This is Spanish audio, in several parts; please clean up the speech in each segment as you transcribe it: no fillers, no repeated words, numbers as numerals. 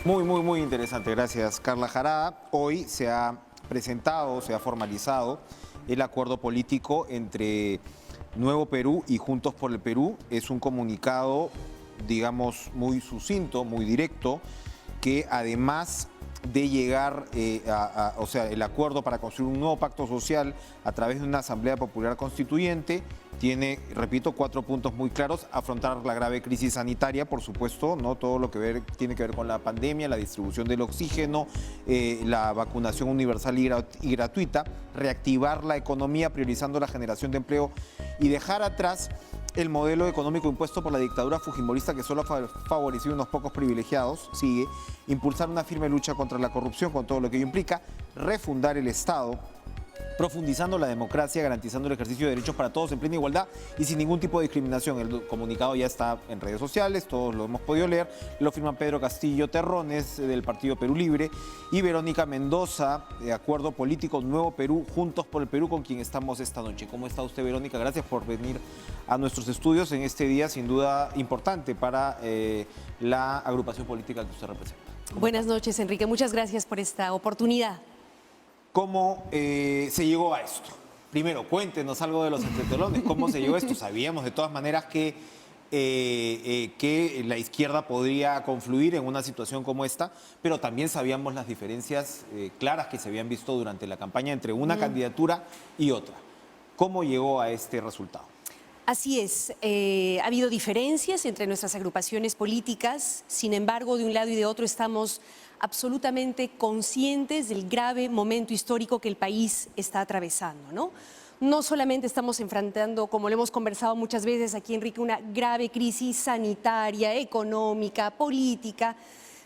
Muy interesante. Gracias, Carla Jarada. Hoy se ha presentado, se ha formalizado el acuerdo político entre Nuevo Perú y Juntos por el Perú. Es un comunicado, digamos, muy sucinto, muy directo, que además de llegar o sea, el acuerdo para construir un nuevo pacto social a través de una Asamblea Popular Constituyente, tiene, repito, 4 puntos muy claros: afrontar la grave crisis sanitaria, por supuesto, ¿no? Todo lo que tiene que ver con la pandemia, la distribución del oxígeno, la vacunación universal y gratuita, reactivar la economía priorizando la generación de empleo y dejar atrás el modelo económico impuesto por la dictadura fujimorista que solo ha favorecido a unos pocos privilegiados. Sigue, impulsar una firme lucha contra la corrupción con todo lo que ello implica, refundar el Estado, profundizando la democracia, garantizando el ejercicio de derechos para todos en plena igualdad y sin ningún tipo de discriminación. El comunicado ya está en redes sociales, todos lo hemos podido leer. Lo firman Pedro Castillo Terrones, del Partido Perú Libre, y Verónica Mendoza, de Acuerdo Político Nuevo Perú, Juntos por el Perú, con quien estamos esta noche. ¿Cómo está usted, Verónica? Gracias por venir a nuestros estudios en este día, sin duda importante para la agrupación política que usted representa. Buenas noches, Enrique. Muchas gracias por esta oportunidad. ¿Cómo se llegó a esto? Primero, cuéntenos algo de los entretelones. ¿Cómo se llegó a esto? Sabíamos de todas maneras que la izquierda podría confluir en una situación como esta, pero también sabíamos las diferencias claras que se habían visto durante la campaña entre una candidatura y otra. ¿Cómo llegó a este resultado? Así es, ha habido diferencias entre nuestras agrupaciones políticas. Sin embargo, de un lado y de otro estamos absolutamente conscientes del grave momento histórico que el país está atravesando, ¿no? No solamente estamos enfrentando, como lo hemos conversado muchas veces aquí, Enrique, una grave crisis sanitaria, económica, política,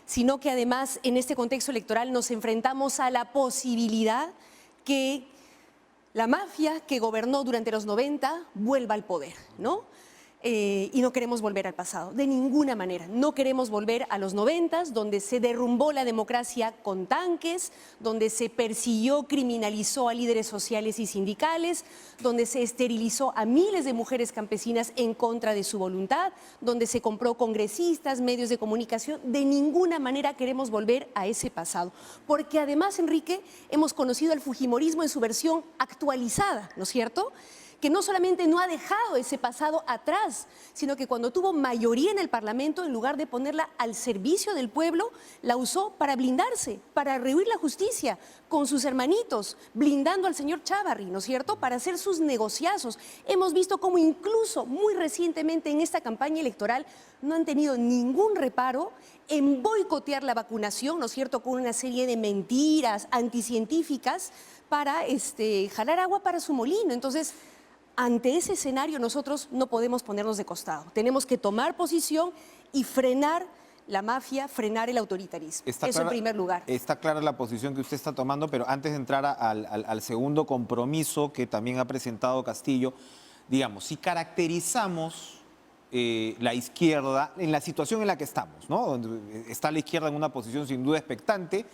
sino que además en este contexto electoral nos enfrentamos a la posibilidad que la mafia que gobernó durante los 90 vuelva al poder, ¿no? Y no queremos volver al pasado, de ninguna manera. No queremos volver a los 90, donde se derrumbó la democracia con tanques, donde se persiguió, criminalizó a líderes sociales y sindicales, donde se esterilizó a miles de mujeres campesinas en contra de su voluntad, donde se compró congresistas, medios de comunicación. De ninguna manera queremos volver a ese pasado, porque además, Enrique, hemos conocido al fujimorismo en su versión actualizada, ¿no es cierto?, que no solamente no ha dejado ese pasado atrás, sino que cuando tuvo mayoría en el Parlamento, en lugar de ponerla al servicio del pueblo, la usó para blindarse, para rehuir la justicia con sus hermanitos, blindando al señor Chávarri, ¿no es cierto?, para hacer sus negociazos. Hemos visto cómo incluso muy recientemente en esta campaña electoral no han tenido ningún reparo en boicotear la vacunación, ¿no es cierto?, con una serie de mentiras anticientíficas para jalar agua para su molino. Entonces, ante ese escenario nosotros no podemos ponernos de costado. Tenemos que tomar posición y frenar la mafia, frenar el autoritarismo. Eso en primer lugar. Está clara la posición que usted está tomando, pero antes de entrar al segundo compromiso que también ha presentado Castillo, digamos, si caracterizamos la izquierda en la situación en la que estamos, ¿no? Donde está la izquierda en una posición sin duda expectante,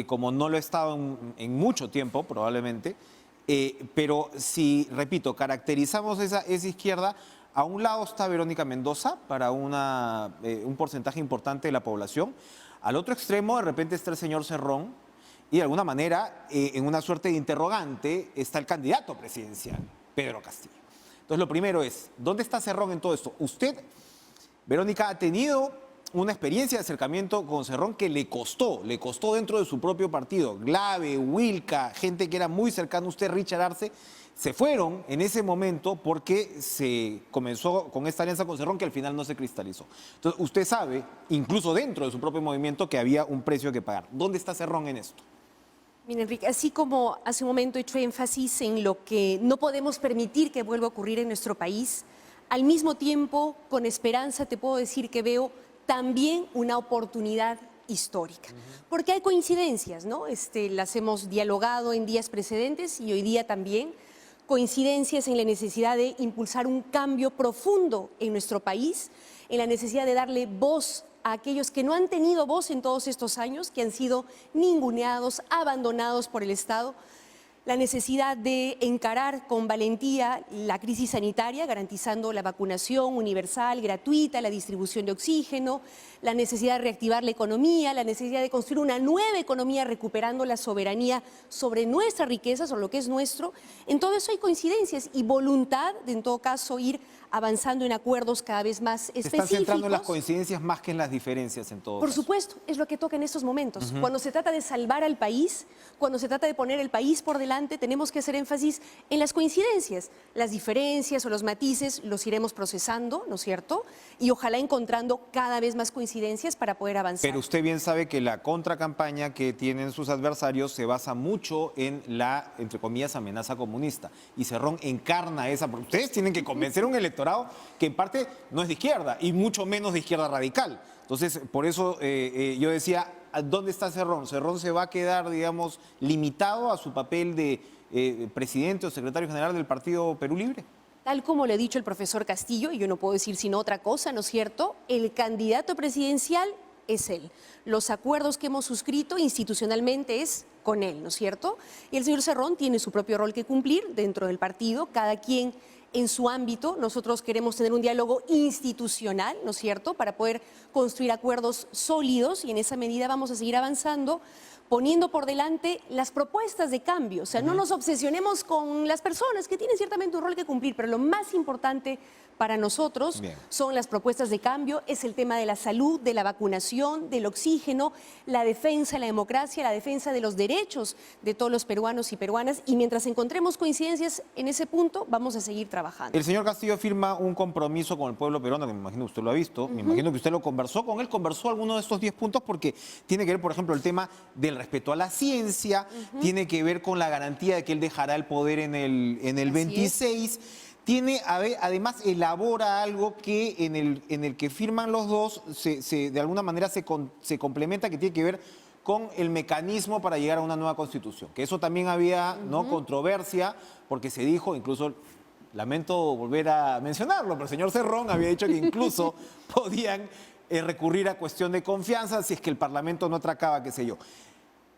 como no lo ha estado en mucho tiempo probablemente. Pero si, repito, caracterizamos esa izquierda, a un lado está Verónica Mendoza para un porcentaje importante de la población, al otro extremo de repente está el señor Cerrón y de alguna manera en una suerte de interrogante está el candidato presidencial, Pedro Castillo. Entonces lo primero es, ¿dónde está Cerrón en todo esto? Usted, Verónica, ha tenido una experiencia de acercamiento con Cerrón que le costó dentro de su propio partido. Glave, Wilca, gente que era muy cercana a usted, Richard Arce, se fueron en ese momento porque se comenzó con esta alianza con Cerrón que al final no se cristalizó. Entonces, usted sabe, incluso dentro de su propio movimiento, que había un precio que pagar. ¿Dónde está Cerrón en esto? Mira, Enrique, así como hace un momento he hecho énfasis en lo que no podemos permitir que vuelva a ocurrir en nuestro país, al mismo tiempo, con esperanza, te puedo decir que veo también una oportunidad histórica, porque hay coincidencias, ¿no? Las hemos dialogado en días precedentes y hoy día también, coincidencias en la necesidad de impulsar un cambio profundo en nuestro país, en la necesidad de darle voz a aquellos que no han tenido voz en todos estos años, que han sido ninguneados, abandonados por el Estado. la necesidad de encarar con valentía la crisis sanitaria, garantizando la vacunación universal, gratuita, la distribución de oxígeno, la necesidad de reactivar la economía, la necesidad de construir una nueva economía recuperando la soberanía sobre nuestra riqueza, sobre lo que es nuestro. En todo eso hay coincidencias y voluntad de, en todo caso, ir avanzando en acuerdos cada vez más específicos. Se están centrando en las coincidencias más que en las diferencias en todo Por caso. supuesto, es lo que toca en estos momentos. Cuando se trata de salvar al país, cuando se trata de poner el país por delante, tenemos que hacer énfasis en las coincidencias. Las diferencias o los matices los iremos procesando, ¿no es cierto? Y ojalá encontrando cada vez más coincidencias para poder avanzar. Pero usted bien sabe que la contracampaña que tienen sus adversarios se basa mucho en la, entre comillas, amenaza comunista. Y Cerrón encarna esa. Porque ustedes tienen que convencer a un electorado que en parte no es de izquierda y mucho menos de izquierda radical. Entonces, por eso yo decía, ¿dónde está Cerrón? Cerrón se va a quedar, digamos, limitado a su papel de presidente o secretario general del Partido Perú Libre. Tal como le ha dicho el profesor Castillo, y yo no puedo decir sino otra cosa, ¿no es cierto? El candidato presidencial es él. Los acuerdos que hemos suscrito institucionalmente es con él, ¿no es cierto? Y el señor Cerrón tiene su propio rol que cumplir dentro del partido, cada quien en su ámbito. Nosotros queremos tener un diálogo institucional, ¿no es cierto?, para poder construir acuerdos sólidos y en esa medida vamos a seguir avanzando, poniendo por delante las propuestas de cambio. O sea, no nos obsesionemos con las personas que tienen ciertamente un rol que cumplir, pero lo más importante para nosotros son las propuestas de cambio, es el tema de la salud, de la vacunación, del oxígeno, la defensa de la democracia, la defensa de los derechos de todos los peruanos y peruanas, y mientras encontremos coincidencias en ese punto, vamos a seguir trabajando. El señor Castillo firma un compromiso con el pueblo peruano, que me imagino que usted lo ha visto, me imagino que usted lo conversó con él, conversó alguno de estos 10 puntos porque tiene que ver, por ejemplo, el tema del respeto a la ciencia, tiene que ver con la garantía de que él dejará el poder en el 26. Tiene, además, elabora algo que en el que firman los dos, de alguna manera se complementa, que tiene que ver con el mecanismo para llegar a una nueva constitución. Que eso también había controversia, porque se dijo, incluso, lamento volver a mencionarlo, pero el señor Cerrón había dicho que incluso podían recurrir a cuestión de confianza si es que el Parlamento no atracaba, qué sé yo.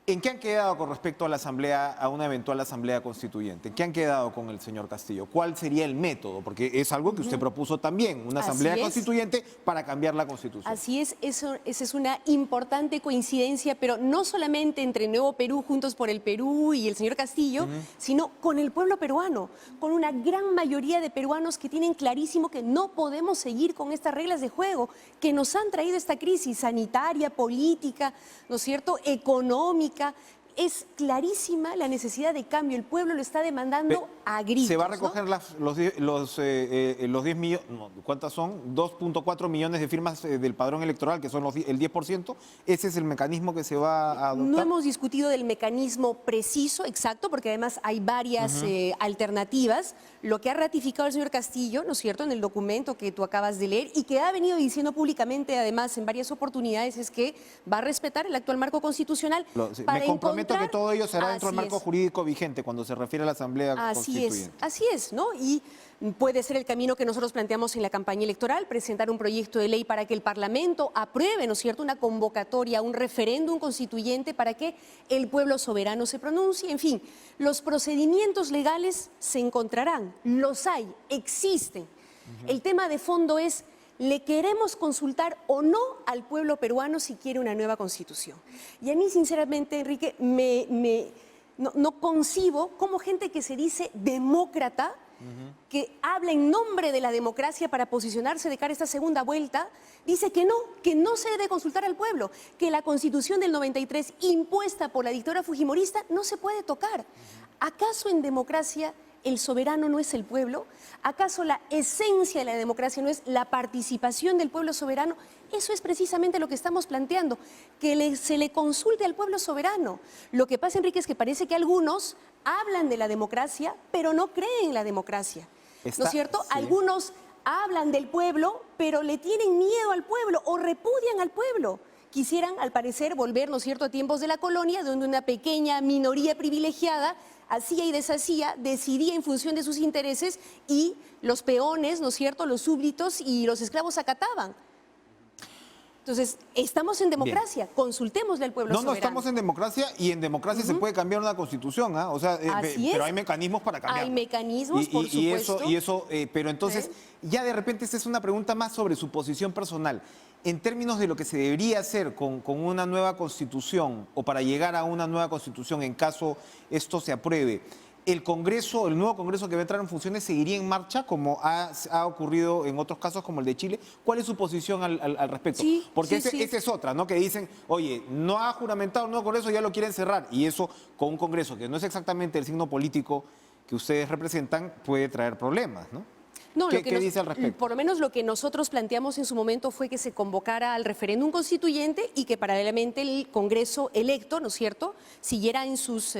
¿En qué han quedado con respecto a la asamblea, a una eventual asamblea constituyente? ¿En qué han quedado con el señor Castillo? ¿Cuál sería el método? Porque es algo que usted propuso también, una asamblea constituyente para cambiar la Constitución. Así es, esa es una importante coincidencia, pero no solamente entre Nuevo Perú, Juntos por el Perú y el señor Castillo, sino con el pueblo peruano, con una gran mayoría de peruanos que tienen clarísimo que no podemos seguir con estas reglas de juego que nos han traído esta crisis sanitaria, política, ¿no es cierto?, económica. Es clarísima la necesidad de cambio. El pueblo lo está demandando a gritos. ¿Se va a recoger los 10 millones, cuántas son? 2.4 millones de firmas del padrón electoral, que son el 10%? ¿Ese es el mecanismo que se va a adoptar? No hemos discutido del mecanismo preciso, exacto, porque además hay varias alternativas. Lo que ha ratificado el señor Castillo, ¿no es cierto?, en el documento que tú acabas de leer y que ha venido diciendo públicamente, además, en varias oportunidades, es que va a respetar el actual marco constitucional. Me comprometo que todo ello será dentro del marco jurídico vigente cuando se refiere a la Asamblea Constituyente. Así es, ¿no? Y puede ser el camino que nosotros planteamos en la campaña electoral, presentar un proyecto de ley para que el Parlamento apruebe, ¿no es cierto?, una convocatoria, un referéndum constituyente para que el pueblo soberano se pronuncie. En fin, los procedimientos legales se encontrarán, los hay, existen. El tema de fondo es: ¿le queremos consultar o no al pueblo peruano si quiere una nueva constitución? Y a mí, sinceramente, Enrique, no concibo cómo gente que se dice demócrata, que habla en nombre de la democracia para posicionarse de cara a esta segunda vuelta, dice que no se debe consultar al pueblo, que la Constitución del 93 impuesta por la dictadura fujimorista no se puede tocar. ¿Acaso en democracia el soberano no es el pueblo? ¿Acaso la esencia de la democracia no es la participación del pueblo soberano? Eso es precisamente lo que estamos planteando, que se le consulte al pueblo soberano. Lo que pasa, Enrique, es que parece que algunos hablan de la democracia, pero no creen en la democracia. ¿No es cierto? Sí. Algunos hablan del pueblo, pero le tienen miedo al pueblo o repudian al pueblo. Quisieran, al parecer, volver, ¿no es cierto?, a tiempos de la colonia, donde una pequeña minoría privilegiada hacía y deshacía, decidía en función de sus intereses y los peones, ¿no es cierto?, los súbditos y los esclavos acataban. Entonces, estamos en democracia, consultémosle al pueblo soberano. No estamos en democracia y en democracia se puede cambiar una constitución, ¿ah? O sea, pero hay mecanismos para cambiar. Hay mecanismos, por supuesto. Pero entonces, ya de repente esta es una pregunta más sobre su posición personal. En términos de lo que se debería hacer con una nueva constitución o para llegar a una nueva constitución en caso esto se apruebe, el nuevo Congreso que va a entrar en funciones seguiría en marcha como ha ocurrido en otros casos como el de Chile. ¿Cuál es su posición al respecto? Sí, porque sí. esa es otra, ¿no? Que dicen, oye, no ha juramentado el nuevo Congreso, ya lo quieren cerrar. Y eso con un Congreso que no es exactamente el signo político que ustedes representan puede traer problemas, ¿no? No, ¿Qué dice al respecto? Por lo menos lo que nosotros planteamos en su momento fue que se convocara al referéndum constituyente y que paralelamente el Congreso electo, ¿no es cierto?, siguiera en sus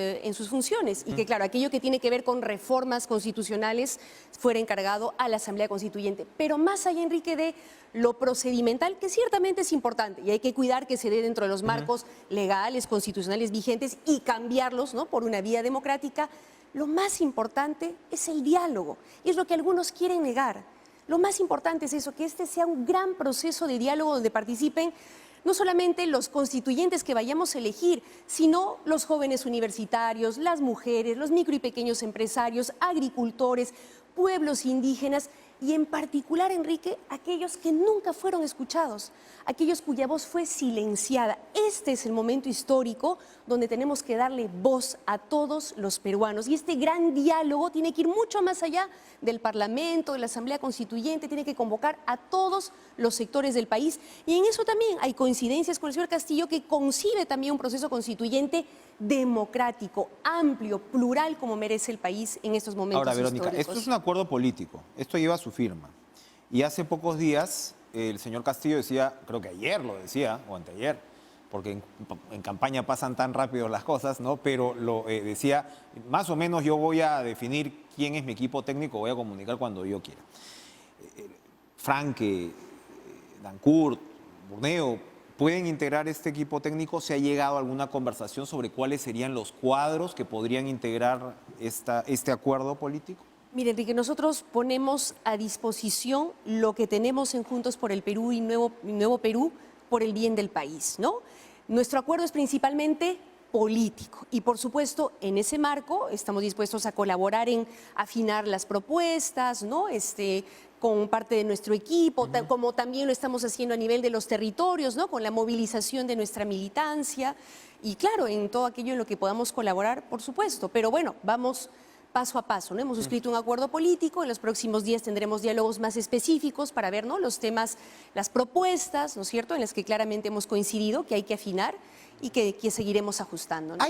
funciones y que, claro, aquello que tiene que ver con reformas constitucionales fuera encargado a la Asamblea Constituyente. Pero más allá, Enrique, de lo procedimental, que ciertamente es importante y hay que cuidar que se dé dentro de los marcos legales, constitucionales vigentes y cambiarlos, ¿no?, por una vía democrática. Lo más importante es el diálogo, y es lo que algunos quieren negar. Lo más importante es eso, que este sea un gran proceso de diálogo donde participen no solamente los constituyentes que vayamos a elegir, sino los jóvenes universitarios, las mujeres, los micro y pequeños empresarios, agricultores, pueblos indígenas y en particular, Enrique, aquellos que nunca fueron escuchados, aquellos cuya voz fue silenciada. Este es el momento histórico donde tenemos que darle voz a todos los peruanos y este gran diálogo tiene que ir mucho más allá del Parlamento, de la Asamblea Constituyente, tiene que convocar a todos los sectores del país y en eso también hay coincidencias con el señor Castillo que concibe también un proceso constituyente democrático, amplio, plural como merece el país en estos momentos Ahora, Verónica, históricos. esto es un acuerdo político, esto lleva su firma. Y hace pocos días el señor Castillo decía, creo que ayer lo decía, o anteayer, porque en campaña pasan tan rápido las cosas, ¿no? Pero decía, más o menos yo voy a definir quién es mi equipo técnico, voy a comunicar cuando yo quiera. Franque, Dancourt, Burneo, ¿pueden integrar este equipo técnico? ¿Se ha llegado a alguna conversación sobre cuáles serían los cuadros que podrían integrar este acuerdo político? Mire, Enrique, nosotros ponemos a disposición lo que tenemos en Juntos por el Perú y Nuevo Perú por el bien del país, ¿no? Nuestro acuerdo es principalmente político y, por supuesto, en ese marco estamos dispuestos a colaborar en afinar las propuestas, ¿no? Con parte de nuestro equipo, como también lo estamos haciendo a nivel de los territorios, ¿no? Con la movilización de nuestra militancia y, claro, en todo aquello en lo que podamos colaborar, por supuesto. Pero bueno, vamos paso a paso, ¿no? Hemos suscrito un acuerdo político, en los próximos días tendremos diálogos más específicos para ver, ¿no?, los temas, las propuestas, ¿no es cierto?, en las que claramente hemos coincidido, que hay que afinar y que seguiremos ajustando, ¿no?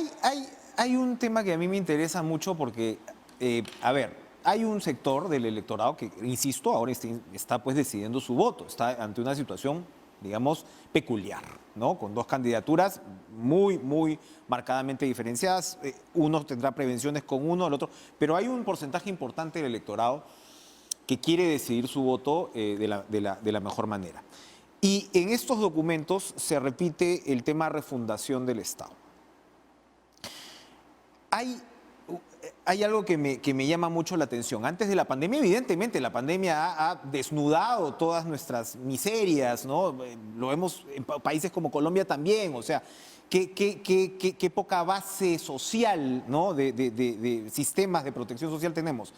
Hay un tema que a mí me interesa mucho porque, a ver, hay un sector del electorado que, insisto, ahora está pues decidiendo su voto, está ante una situación, digamos, peculiar, ¿no? Con dos candidaturas muy marcadamente diferenciadas. Uno tendrá prevenciones con uno, el otro, pero hay un porcentaje importante del electorado que quiere decidir su voto de la mejor manera. Y en estos documentos se repite el tema refundación del Estado. Hay algo que me llama mucho la atención. Antes de la pandemia, evidentemente, la pandemia ha desnudado todas nuestras miserias, ¿no? Lo vemos en países como Colombia también, o sea, qué poca base social, ¿no?, de sistemas de protección social tenemos.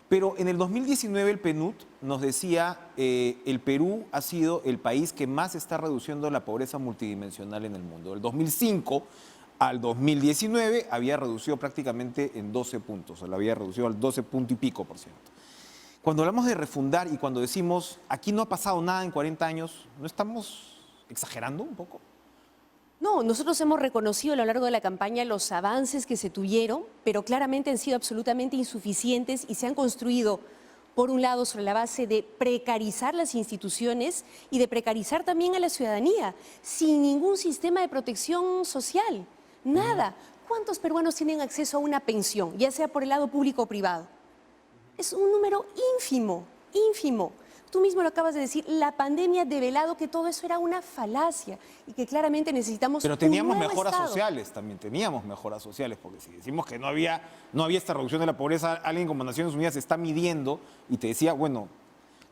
Pero en el 2019 el PNUD nos decía el Perú ha sido el país que más está reduciendo la pobreza multidimensional en el mundo. Del 2005 al 2019 había reducido prácticamente en 12 puntos, o lo había reducido al 12 punto y pico %. Cuando hablamos de refundar y cuando decimos aquí no ha pasado nada en 40 años, ¿no estamos exagerando un poco? No, nosotros hemos reconocido a lo largo de la campaña los avances que se tuvieron, pero claramente han sido absolutamente insuficientes y se han construido, por un lado, sobre la base de precarizar las instituciones y de precarizar también a la ciudadanía, sin ningún sistema de protección social, nada. ¿Cuántos peruanos tienen acceso a una pensión, ya sea por el lado público o privado? Es un número ínfimo, ínfimo. Tú mismo lo acabas de decir, la pandemia ha develado que todo eso era una falacia y que claramente necesitamos Pero teníamos un nuevo mejoras Estado. sociales también, teníamos mejoras sociales, porque si decimos que no había esta reducción de la pobreza, alguien como Naciones Unidas está midiendo y te decía, bueno,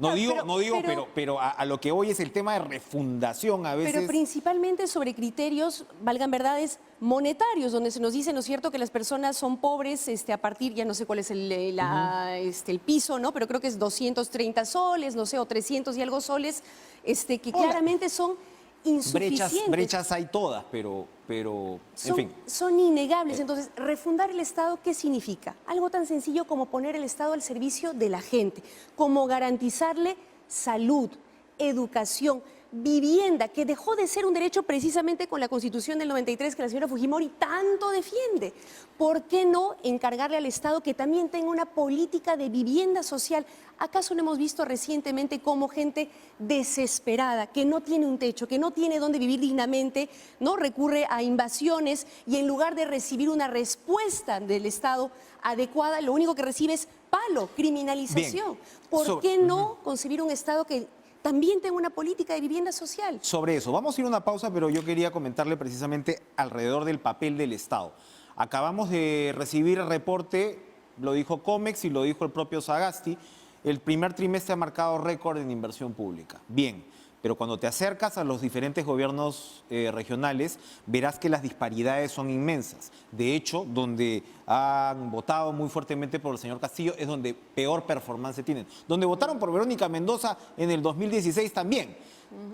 No Ah, digo, pero- no digo, pero- pero a lo que hoy es el tema de refundación a veces. Pero principalmente sobre criterios, valgan verdades, monetarios, donde se nos dice, ¿no es cierto?, que las personas son pobres a partir, ya no sé cuál es el piso, ¿no? Pero creo que es 230 soles, no sé, o 300 y algo soles, que Hola. claramente son insuficientes. Brechas hay todas, pero en Son, fin. son innegables. Entonces, refundar el Estado, ¿qué significa? Algo tan sencillo como poner el Estado al servicio de la gente, como garantizarle salud, educación, vivienda, que dejó de ser un derecho precisamente con la Constitución del 93 que la señora Fujimori tanto defiende. ¿Por qué no encargarle al Estado que también tenga una política de vivienda social? ¿Acaso no hemos visto recientemente cómo gente desesperada, que no tiene un techo, que no tiene dónde vivir dignamente, no recurre a invasiones y en lugar de recibir una respuesta del Estado adecuada, lo único que recibe es palo, criminalización? Bien. ¿Por qué no concebir un Estado que también tenga una política de vivienda social? Sobre eso, vamos a ir a una pausa, pero yo quería comentarle precisamente alrededor del papel del Estado. Acabamos de recibir el reporte, lo dijo Comex y lo dijo el propio Sagasti, el primer trimestre ha marcado récord en inversión pública. Bien, pero cuando te acercas a los diferentes gobiernos regionales, verás que las disparidades son inmensas. De hecho, donde han votado muy fuertemente por el señor Castillo es donde peor performance tienen. Donde votaron por Verónica Mendoza en el 2016 también.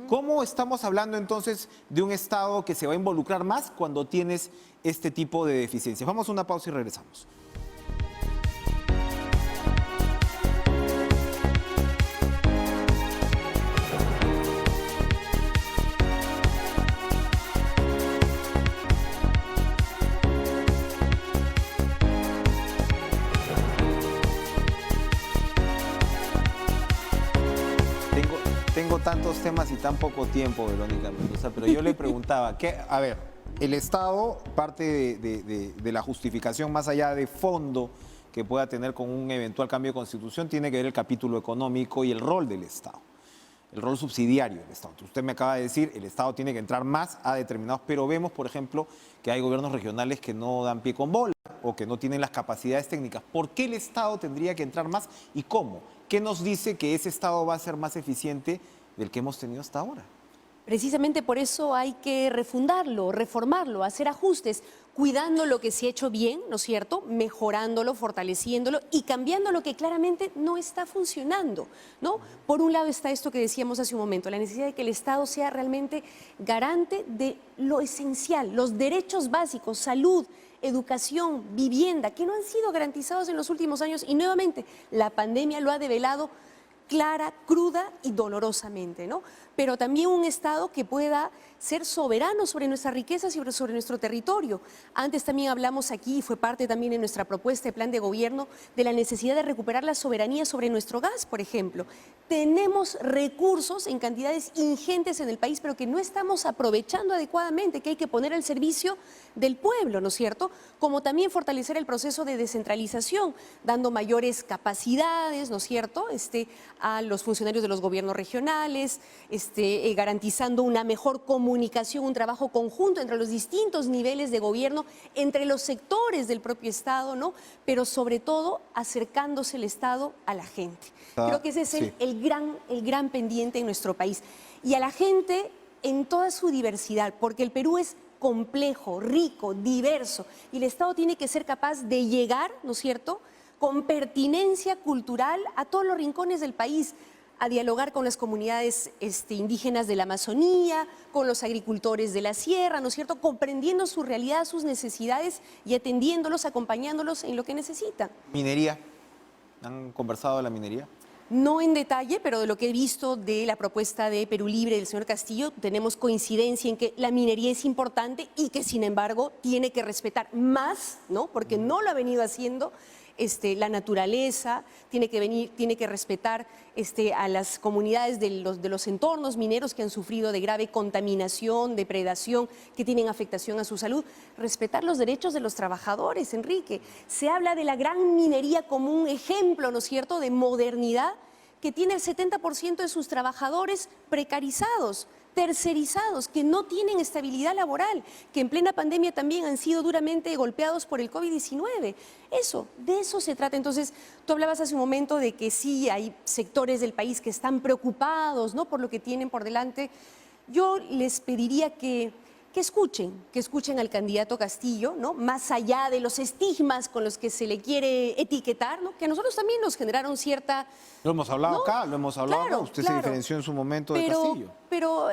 ¿Cómo estamos hablando entonces de un Estado que se va a involucrar más cuando tienes este tipo de deficiencias? Vamos a una pausa y regresamos. Tengo tantos temas y tan poco tiempo, Verónica Mendoza, pero yo le preguntaba, a ver, el Estado, parte de la justificación más allá de fondo que pueda tener con un eventual cambio de constitución, tiene que ver el capítulo económico y el rol del Estado, el rol subsidiario del Estado. Usted me acaba de decir, el Estado tiene que entrar más a determinados, pero vemos, por ejemplo, que hay gobiernos regionales que no dan pie con bola o que no tienen las capacidades técnicas. ¿Por qué el Estado tendría que entrar más y cómo? ¿Qué nos dice que ese Estado va a ser más eficiente del que hemos tenido hasta ahora? Precisamente por eso hay que refundarlo, reformarlo, hacer ajustes, cuidando lo que se ha hecho bien, ¿no es cierto?, mejorándolo, fortaleciéndolo y cambiando lo que claramente no está funcionando, ¿no? Por un lado está esto que decíamos hace un momento, la necesidad de que el Estado sea realmente garante de lo esencial, los derechos básicos, salud, educación, vivienda, que no han sido garantizados en los últimos años y nuevamente la pandemia lo ha develado clara, cruda y dolorosamente, ¿no? Pero también un Estado que pueda ser soberano sobre nuestras riquezas y sobre nuestro territorio. Antes también hablamos aquí, y fue parte también de nuestra propuesta de plan de gobierno, de la necesidad de recuperar la soberanía sobre nuestro gas, por ejemplo. Tenemos recursos en cantidades ingentes en el país, pero que no estamos aprovechando adecuadamente, que hay que poner al servicio del pueblo, ¿no es cierto? Como también fortalecer el proceso de descentralización, dando mayores capacidades, ¿no es cierto?, a los funcionarios de los gobiernos regionales, garantizando una mejor comunicación, un trabajo conjunto entre los distintos niveles de gobierno, entre los sectores del propio Estado, ¿no? Pero sobre todo acercándose el Estado a la gente. Creo que ese es el gran pendiente en nuestro país. Y a la gente en toda su diversidad, porque el Perú es complejo, rico, diverso, y el Estado tiene que ser capaz de llegar, ¿no es cierto?, con pertinencia cultural a todos los rincones del país, a dialogar con las comunidades indígenas de la Amazonía, con los agricultores de la sierra, ¿no es cierto?, comprendiendo su realidad, sus necesidades y atendiéndolos, acompañándolos en lo que necesitan. ¿Minería? ¿Han conversado de la minería? No en detalle, pero de lo que he visto de la propuesta de Perú Libre del señor Castillo, tenemos coincidencia en que la minería es importante y que, sin embargo, tiene que respetar más, ¿no?, porque no lo ha venido haciendo, la naturaleza, tiene que respetar a las comunidades de los entornos mineros que han sufrido de grave contaminación, depredación, que tienen afectación a su salud. Respetar los derechos de los trabajadores, Enrique. Se habla de la gran minería como un ejemplo, ¿no es cierto?, de modernidad, que tiene el 70% de sus trabajadores precarizados. tercerizados, que no tienen estabilidad laboral, que en plena pandemia también han sido duramente golpeados por el COVID-19. De eso se trata. Entonces, tú hablabas hace un momento de que sí hay sectores del país que están preocupados, ¿no?, por lo que tienen por delante. Yo les pediría que escuchen al candidato Castillo, ¿no?, más allá de los estigmas con los que se le quiere etiquetar, ¿no?, que a nosotros también nos generaron cierta... Lo hemos hablado ¿no? acá, lo hemos hablado acá. Claro, Usted se claro. diferenció en su momento de Castillo. Pero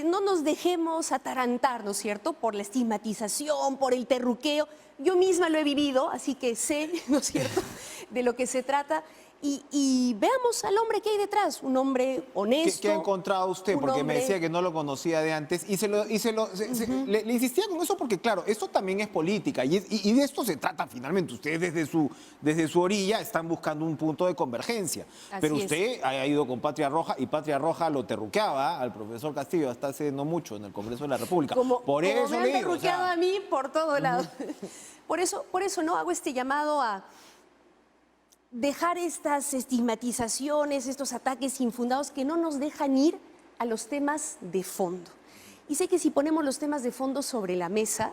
no nos dejemos atarantar, ¿no es cierto?, por la estigmatización, por el terruqueo. Yo misma lo he vivido, así que sé, ¿no es cierto?, de lo que se trata. Y veamos al hombre que hay detrás, un hombre honesto. ¿Qué ha encontrado usted? Porque me decía que no lo conocía de antes le insistía con eso porque, claro, esto también es política y de esto se trata finalmente. Ustedes desde su orilla están buscando un punto de convergencia. Pero usted ha ido con Patria Roja y Patria Roja lo terruqueaba al profesor Castillo hasta hace no mucho en el Congreso de la República. Por eso me han terruqueado a mí por todo lado. Por eso no hago este llamado a dejar estas estigmatizaciones, estos ataques infundados que no nos dejan ir a los temas de fondo. Y sé que si ponemos los temas de fondo sobre la mesa,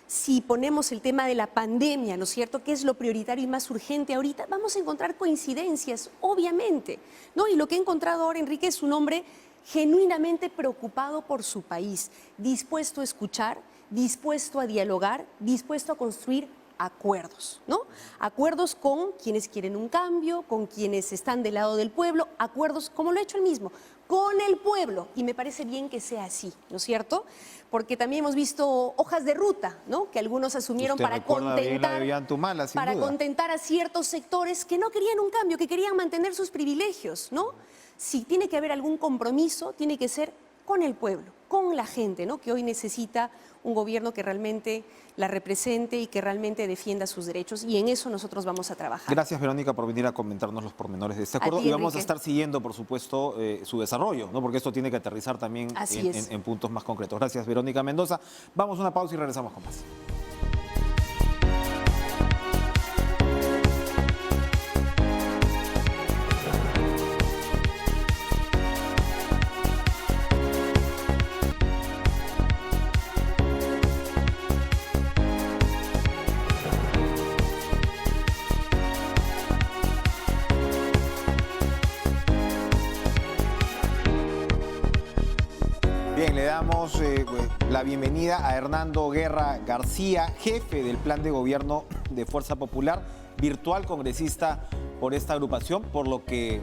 si ponemos el tema de la pandemia, ¿no es cierto?, que es lo prioritario y más urgente ahorita, vamos a encontrar coincidencias, obviamente, ¿no? Y lo que he encontrado ahora, Enrique, es un hombre genuinamente preocupado por su país, dispuesto a escuchar, dispuesto a dialogar, dispuesto a construir acuerdos, ¿no? Acuerdos con quienes quieren un cambio, con quienes están del lado del pueblo, acuerdos, como lo ha hecho él mismo, con el pueblo. Y me parece bien que sea así, ¿no es cierto? Porque también hemos visto hojas de ruta, ¿no?, que algunos asumieron para contentar a ciertos sectores que no querían un cambio, que querían mantener sus privilegios, ¿no? Si tiene que haber algún compromiso, tiene que ser con el pueblo, con la gente, ¿no?, que hoy necesita un gobierno que realmente la represente y que realmente defienda sus derechos, y en eso nosotros vamos a trabajar. Gracias, Verónica, por venir a comentarnos los pormenores de este acuerdo. Y vamos a estar siguiendo, por supuesto, su desarrollo, ¿no?, porque esto tiene que aterrizar también en puntos más concretos. Gracias, Verónica Mendoza. Vamos a una pausa y regresamos con más. Bien, le damos la bienvenida a Hernando Guerra García, jefe del Plan de Gobierno de Fuerza Popular, virtual congresista por esta agrupación, por lo que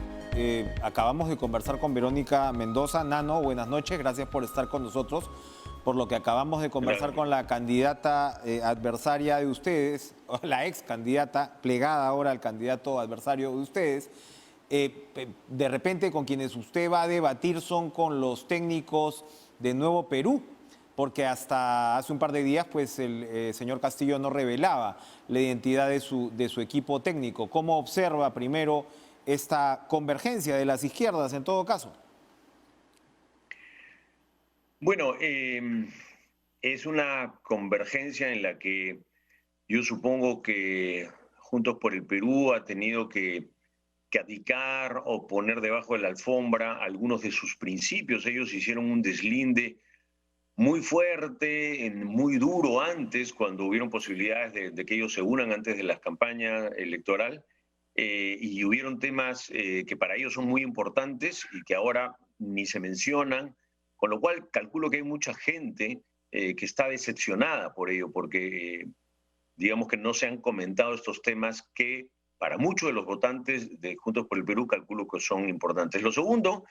acabamos de conversar con Verónica Mendoza. Nano, buenas noches, gracias por estar con nosotros. Por lo que acabamos de conversar con la candidata adversaria de ustedes, la ex candidata plegada ahora al candidato adversario de ustedes. De repente con quienes usted va a debatir son con los técnicos de Nuevo Perú, porque hasta hace un par de días pues el señor Castillo no revelaba la identidad de su equipo técnico. ¿Cómo observa primero esta convergencia de las izquierdas en todo caso? Bueno, es una convergencia en la que yo supongo que Juntos por el Perú ha tenido que adicar o poner debajo de la alfombra algunos de sus principios. Ellos hicieron un deslinde muy fuerte, muy duro antes, cuando hubieron posibilidades de que ellos se unan antes de la campaña electoral, y hubieron temas que para ellos son muy importantes y que ahora ni se mencionan, con lo cual calculo que hay mucha gente que está decepcionada por ello, porque digamos que no se han comentado estos temas que para muchos de los votantes de Juntos por el Perú calculo que son importantes. Lo segundo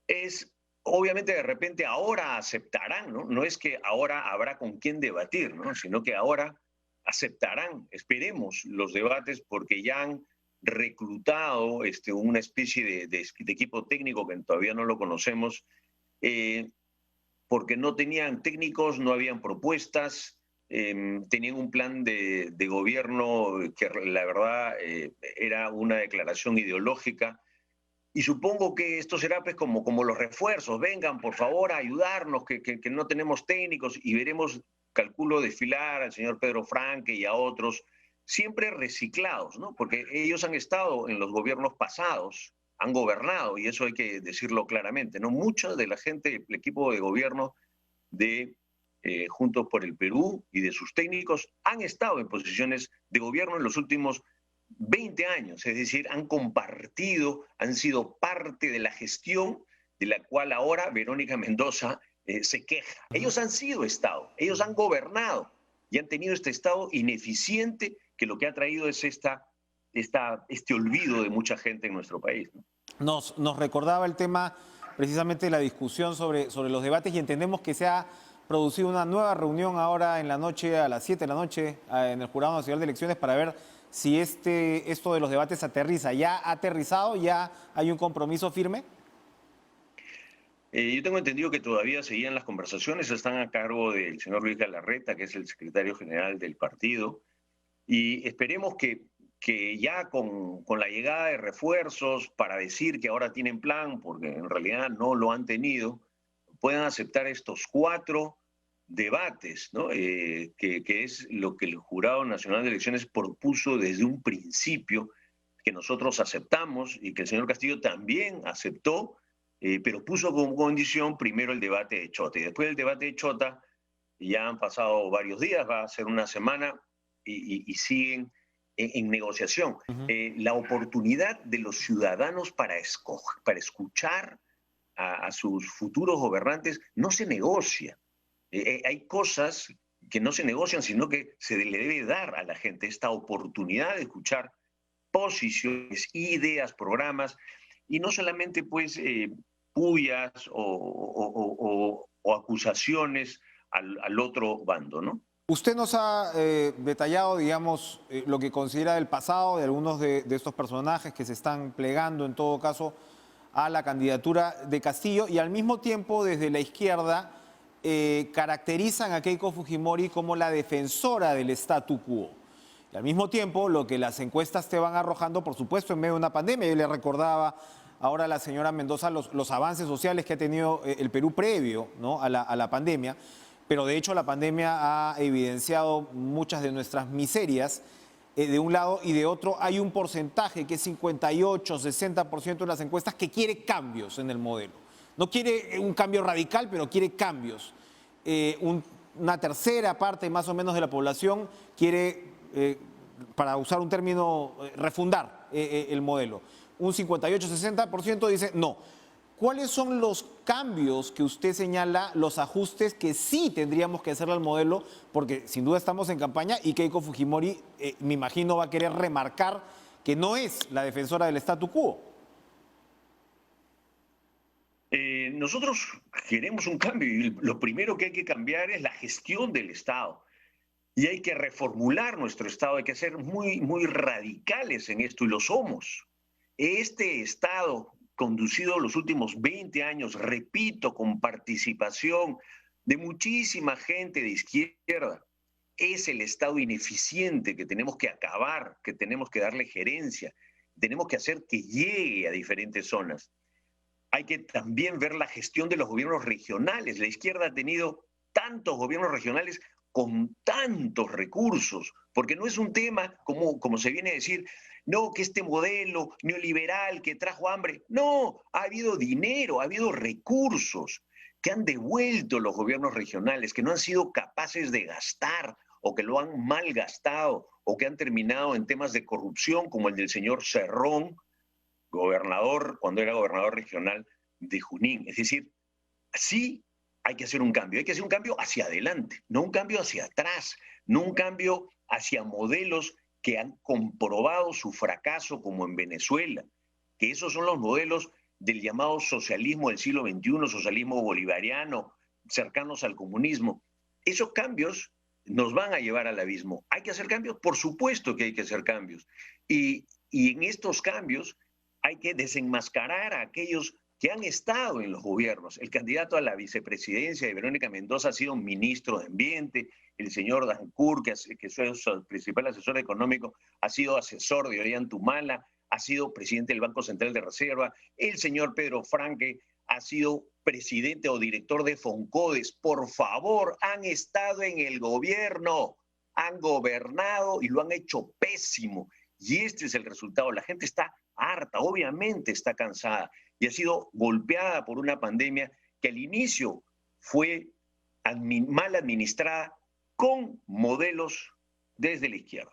es, obviamente de repente ahora aceptarán, ¿no? No es que ahora habrá con quién debatir, ¿no?, sino que ahora aceptarán, esperemos, los debates, porque ya han reclutado una especie de equipo técnico que todavía no lo conocemos, porque no tenían técnicos, no habían propuestas, tenían un plan de gobierno que la verdad era una declaración ideológica, y supongo que esto será pues como los refuerzos, vengan por favor a ayudarnos, que no tenemos técnicos, y veremos, calculo, desfilar al señor Pedro Franque y a otros, siempre reciclados, ¿no?, porque ellos han estado en los gobiernos pasados han gobernado, y eso hay que decirlo claramente, ¿no? Mucha de la gente, el equipo de gobierno de Juntos por el Perú y de sus técnicos han estado en posiciones de gobierno en los últimos 20 años, es decir, han compartido, han sido parte de la gestión de la cual ahora Verónica Mendoza se queja. Ellos han sido Estado, ellos han gobernado y han tenido este Estado ineficiente que lo que ha traído es este olvido de mucha gente en nuestro país, ¿no? Nos recordaba el tema precisamente de la discusión sobre los debates y entendemos que se ha producido una nueva reunión ahora en la noche, a las 7 de la noche, en el Jurado Nacional de Elecciones para ver si esto de los debates aterriza. ¿Ya ha aterrizado? ¿Ya hay un compromiso firme? Yo tengo entendido que todavía seguían las conversaciones, están a cargo del señor Luis Galarreta, que es el secretario general del partido, y esperemos que ya con la llegada de refuerzos para decir que ahora tienen plan, porque en realidad no lo han tenido, puedan aceptar estos 4 debates, ¿no? Que es lo que el Jurado Nacional de Elecciones propuso desde un principio, que nosotros aceptamos y que el señor Castillo también aceptó, pero puso como condición primero el debate de Chota. Y después del debate de Chota, ya han pasado varios días, va a ser una semana, y siguen en negociación. La oportunidad de los ciudadanos para escuchar a sus futuros gobernantes no se negocia. Hay cosas que no se negocian, sino que se le debe dar a la gente esta oportunidad de escuchar posiciones, ideas, programas, y no solamente pues pullas o acusaciones al otro bando, ¿no? Usted nos ha detallado, digamos, lo que considera del pasado de algunos de estos personajes que se están plegando, en todo caso, a la candidatura de Castillo, y al mismo tiempo, desde la izquierda, caracterizan a Keiko Fujimori como la defensora del statu quo. Y al mismo tiempo, lo que las encuestas te van arrojando, por supuesto, en medio de una pandemia. Yo le recordaba ahora a la señora Mendoza los avances sociales que ha tenido el Perú previo, ¿no?, a la pandemia. Pero de hecho la pandemia ha evidenciado muchas de nuestras miserias de un lado, y de otro hay un porcentaje que es 58, 60% de las encuestas que quiere cambios en el modelo. No quiere un cambio radical, pero quiere cambios. Una tercera parte más o menos de la población quiere, para usar un término, refundar el modelo. Un 58, 60% dice no. ¿Cuáles son los cambios que usted señala, los ajustes que sí tendríamos que hacerle al modelo? Porque sin duda estamos en campaña y Keiko Fujimori, me imagino, va a querer remarcar que no es la defensora del statu quo. Nosotros queremos un cambio y lo primero que hay que cambiar es la gestión del Estado. Y hay que reformular nuestro Estado, hay que ser muy, muy radicales en esto, y lo somos. Este Estado conducido los últimos 20 años, repito, con participación de muchísima gente de izquierda, es el Estado ineficiente que tenemos que acabar, que tenemos que darle gerencia, tenemos que hacer que llegue a diferentes zonas. Hay que también ver la gestión de los gobiernos regionales. La izquierda ha tenido tantos gobiernos regionales con tantos recursos, porque no es un tema, como se viene a decir, no, que este modelo neoliberal que trajo hambre. No, ha habido dinero, ha habido recursos que han devuelto los gobiernos regionales, que no han sido capaces de gastar o que lo han mal gastado o que han terminado en temas de corrupción como el del señor Cerrón, gobernador, cuando era gobernador regional de Junín. Es decir, sí hay que hacer un cambio. Hay que hacer un cambio hacia adelante, no un cambio hacia atrás, no un cambio hacia modelos que han comprobado su fracaso, como en Venezuela, que esos son los modelos del llamado socialismo del siglo XXI, socialismo bolivariano, cercanos al comunismo. Esos cambios nos van a llevar al abismo. ¿Hay que hacer cambios? Por supuesto que hay que hacer cambios. Y en estos cambios hay que desenmascarar a aquellos que han estado en los gobiernos. El candidato a la vicepresidencia de Verónica Mendoza ha sido ministro de Ambiente, el señor Dancur, que es su principal asesor económico, ha sido asesor de Ollantumala, ha sido presidente del Banco Central de Reserva, el señor Pedro Franque ha sido presidente o director de Foncodes. Por favor, han estado en el gobierno, han gobernado y lo han hecho pésimo. Y este es el resultado. La gente está harta, obviamente está cansada y ha sido golpeada por una pandemia que al inicio fue mal administrada con modelos desde la izquierda.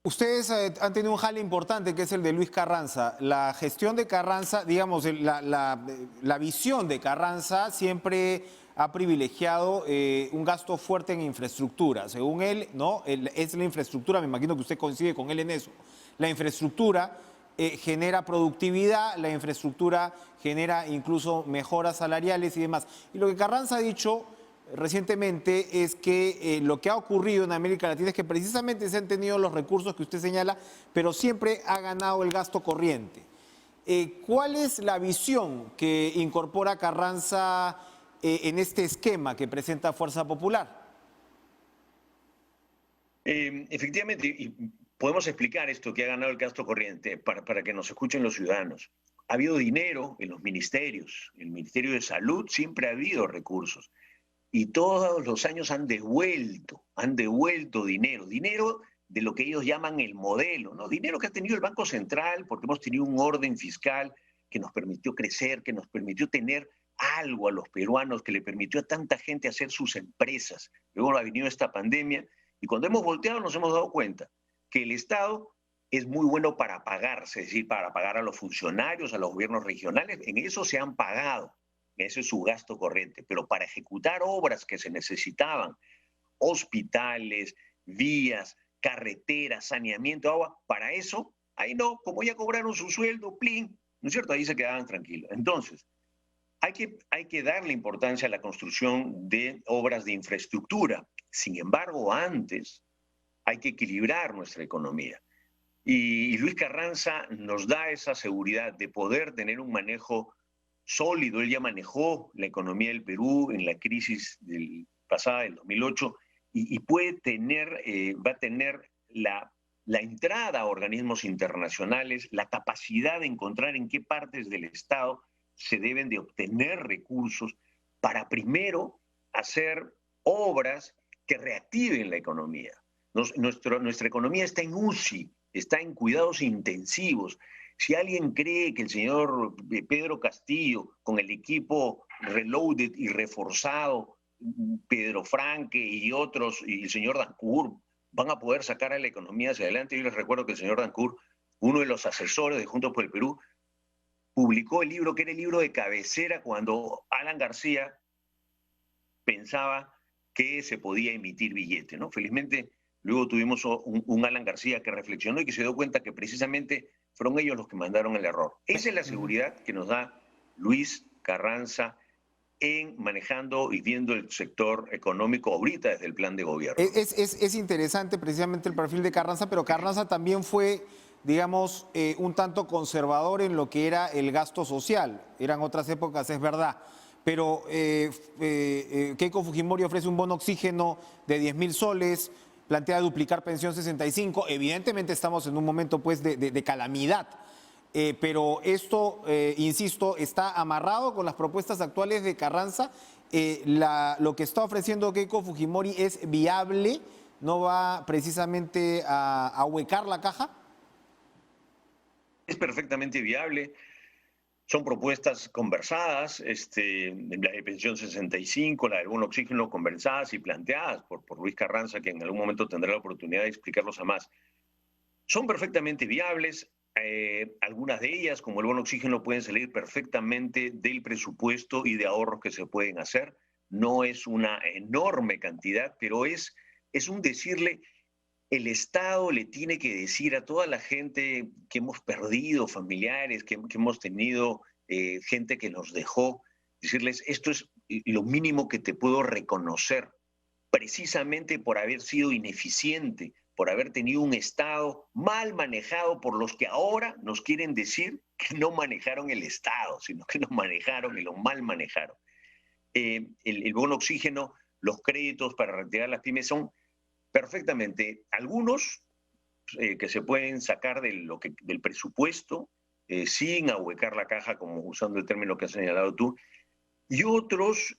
Ustedes han tenido un jale importante que es el de Luis Carranza. La gestión de Carranza, digamos, la visión de Carranza siempre ha privilegiado un gasto fuerte en infraestructura. Según él, ¿no? Es la infraestructura, me imagino que usted coincide con él en eso. La infraestructura genera productividad, la infraestructura genera incluso mejoras salariales y demás. Y lo que Carranza ha dicho recientemente es que lo que ha ocurrido en América Latina es que precisamente se han tenido los recursos que usted señala, pero siempre ha ganado el gasto corriente. ¿Cuál es la visión que incorpora Carranza en este esquema que presenta Fuerza Popular? Efectivamente, y podemos explicar esto que ha ganado el gasto corriente para que nos escuchen los ciudadanos. Ha habido dinero en los ministerios. En el Ministerio de Salud siempre ha habido recursos. Y todos los años han devuelto dinero de lo que ellos llaman el modelo, ¿no? Dinero que ha tenido el Banco Central porque hemos tenido un orden fiscal que nos permitió crecer, que nos permitió tener algo a los peruanos, que le permitió a tanta gente hacer sus empresas. Luego ha venido esta pandemia y cuando hemos volteado nos hemos dado cuenta que el Estado es muy bueno para pagarse, es decir, para pagar a los funcionarios, a los gobiernos regionales, en eso se han pagado. Ese es su gasto corriente, pero para ejecutar obras que se necesitaban, hospitales, vías, carreteras, saneamiento, agua, para eso, ahí no, como ya cobraron su sueldo, plin, ¿no es cierto? Ahí se quedaban tranquilos. Entonces, hay que darle importancia a la construcción de obras de infraestructura. Sin embargo, antes hay que equilibrar nuestra economía. Y Luis Carranza nos da esa seguridad de poder tener un manejo sólido. Él ya manejó la economía del Perú en la crisis pasada del 2008 y puede tener, va a tener la entrada a organismos internacionales, la capacidad de encontrar en qué partes del Estado se deben de obtener recursos para primero hacer obras que reactiven la economía. Nuestra economía está en UCI, está en cuidados intensivos. Si alguien cree que el señor Pedro Castillo, con el equipo reloaded y reforzado, Pedro Franque y otros, y el señor Dancourt, van a poder sacar a la economía hacia adelante, yo les recuerdo que el señor Dancourt, uno de los asesores de Juntos por el Perú, publicó el libro que era el libro de cabecera cuando Alan García pensaba que se podía emitir billete, ¿no? Felizmente, luego tuvimos un Alan García que reflexionó y que se dio cuenta que precisamente fueron ellos los que mandaron el error. Esa es la seguridad que nos da Luis Carranza en manejando y viendo el sector económico ahorita desde el plan de gobierno. Es interesante precisamente el perfil de Carranza, pero Carranza también fue, digamos, un tanto conservador en lo que era el gasto social. Eran otras épocas, es verdad. Pero Keiko Fujimori ofrece un bono oxígeno de 10.000 soles, plantea duplicar pensión 65. Evidentemente estamos en un momento pues de calamidad, pero esto, insisto, está amarrado con las propuestas actuales de Carranza. Lo que está ofreciendo Keiko Fujimori es viable, no va precisamente a ahuecar la caja. Es perfectamente viable. Son propuestas conversadas, la de pensión 65, la del bono oxígeno, conversadas y planteadas por Luis Carranza, que en algún momento tendrá la oportunidad de explicarlos a más. Son perfectamente viables. Algunas de ellas, como el bono oxígeno, pueden salir perfectamente del presupuesto y de ahorros que se pueden hacer. No es una enorme cantidad, pero es un decirle, el Estado le tiene que decir a toda la gente que hemos perdido, familiares, que hemos tenido gente que nos dejó, decirles, esto es lo mínimo que te puedo reconocer, precisamente por haber sido ineficiente, por haber tenido un Estado mal manejado por los que ahora nos quieren decir que no manejaron el Estado, sino que lo manejaron y lo mal manejaron. El bono oxígeno, los créditos para retirar las pymes son perfectamente algunos que se pueden sacar del presupuesto sin ahuecar la caja, como usando el término que has señalado tú, y otros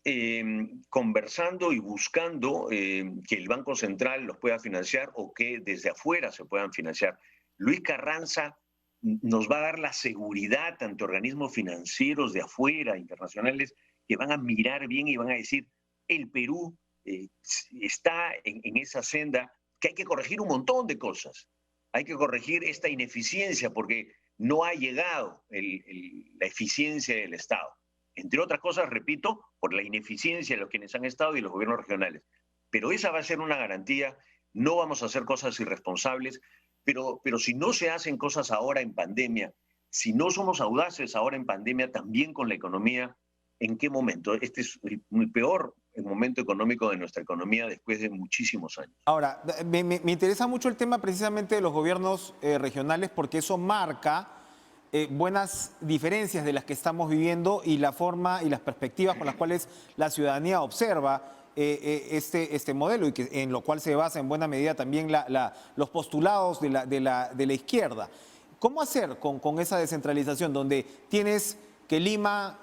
conversando y buscando que el Banco Central los pueda financiar o que desde afuera se puedan financiar. Luis Carranza nos va a dar la seguridad ante organismos financieros de afuera, internacionales, que van a mirar bien y van a decir, el Perú está en esa senda, que hay que corregir un montón de cosas. Hay que corregir esta ineficiencia porque no ha llegado la eficiencia del Estado. Entre otras cosas, repito, por la ineficiencia de los quienes han estado y los gobiernos regionales. Pero esa va a ser una garantía. No vamos a hacer cosas irresponsables, pero si no se hacen cosas ahora en pandemia, si no somos audaces ahora en pandemia, también con la economía, ¿en qué momento? Este es el peor momento económico de nuestra economía después de muchísimos años. Ahora, me interesa mucho el tema precisamente de los gobiernos regionales porque eso marca buenas diferencias de las que estamos viviendo y la forma y las perspectivas con las cuales la ciudadanía observa este modelo y que, en lo cual se basa en buena medida también los postulados de la izquierda. ¿Cómo hacer con esa descentralización donde tienes que Lima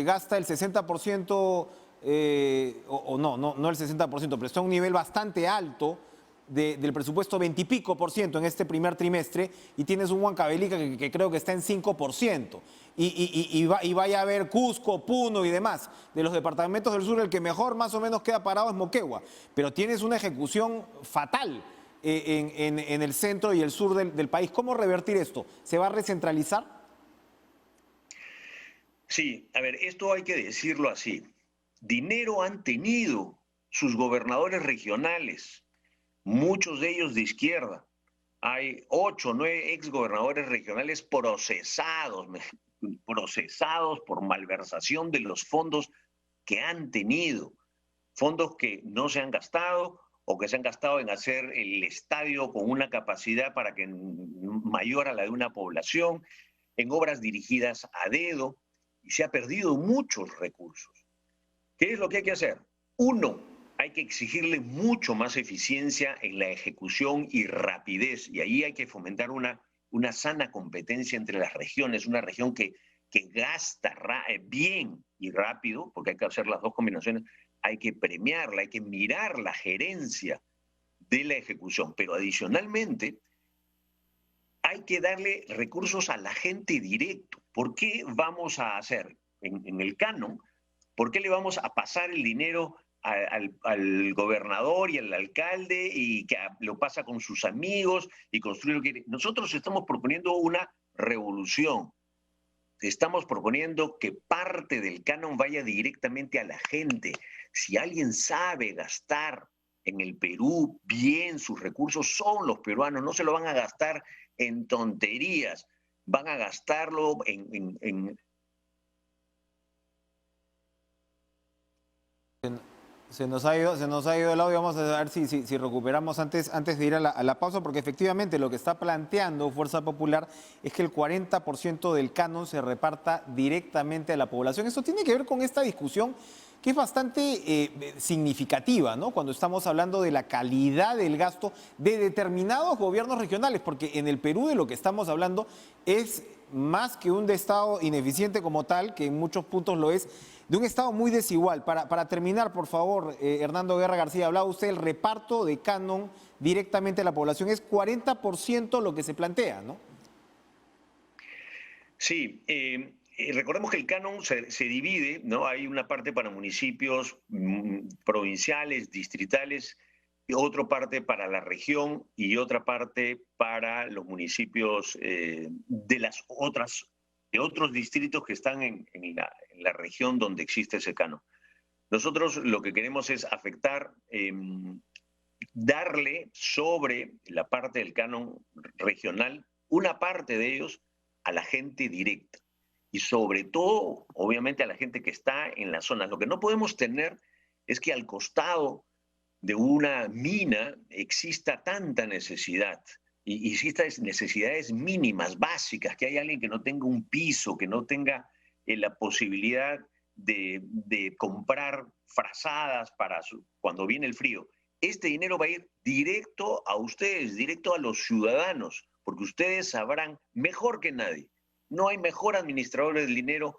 gasta el 60%, no el 60%, pero está a un nivel bastante alto del presupuesto, 20 y pico por ciento en este primer trimestre, y tienes un Huancavelica que creo que está en 5%, y vaya a haber Cusco, Puno y demás. De los departamentos del sur, el que mejor más o menos queda parado es Moquegua, pero tienes una ejecución fatal en el centro y el sur del país. ¿Cómo revertir esto? ¿Se va a recentralizar? Sí, a ver, esto hay que decirlo así. Dinero han tenido sus gobernadores regionales, muchos de ellos de izquierda. Hay 8 o 9 exgobernadores regionales procesados por malversación de los fondos que han tenido. Fondos que no se han gastado o que se han gastado en hacer el estadio con una capacidad para que mayor a la de una población, en obras dirigidas a dedo, y se ha perdido muchos recursos. ¿Qué es lo que hay que hacer? Uno, hay que exigirle mucho más eficiencia en la ejecución y rapidez, y ahí hay que fomentar una sana competencia entre las regiones, una región que gasta bien y rápido, porque hay que hacer las dos combinaciones, hay que premiarla, hay que mirar la gerencia de la ejecución, pero adicionalmente hay que darle recursos a la gente directo. ¿Por qué vamos a hacer en el canon? ¿Por qué le vamos a pasar el dinero al gobernador y al alcalde y que lo pasa con sus amigos y construye lo que quiere? Nosotros estamos proponiendo una revolución. Estamos proponiendo que parte del canon vaya directamente a la gente. Si alguien sabe gastar en el Perú bien sus recursos, son los peruanos, no se lo van a gastar en tonterías, van a gastarlo en Se nos ha ido el audio. Vamos a ver si recuperamos antes de ir a la pausa, porque efectivamente lo que está planteando Fuerza Popular es que el 40% del canon se reparta directamente a la población. Esto tiene que ver con esta discusión que es bastante significativa, ¿no? Cuando estamos hablando de la calidad del gasto de determinados gobiernos regionales, porque en el Perú de lo que estamos hablando es más que un Estado ineficiente como tal, que en muchos puntos lo es, de un Estado muy desigual. Para terminar, por favor, Hernando Guerra García, hablaba usted del reparto de canon directamente a la población. Es 40% lo que se plantea, ¿no? Sí, recordemos que el canon se divide, ¿no? Hay una parte para municipios provinciales, distritales, y otra parte para la región y otra parte para los municipios de otros distritos que están en la región donde existe ese canon. Nosotros lo que queremos es afectar, darle sobre la parte del canon regional, una parte de ellos a la gente directa. Y sobre todo, obviamente, a la gente que está en las zonas. Lo que no podemos tener es que al costado de una mina exista tanta necesidad. Y existan necesidades mínimas, básicas, que hay alguien que no tenga un piso, que no tenga la posibilidad de comprar frazadas para cuando viene el frío. Este dinero va a ir directo a ustedes, directo a los ciudadanos, porque ustedes sabrán mejor que nadie. No hay mejor administrador del dinero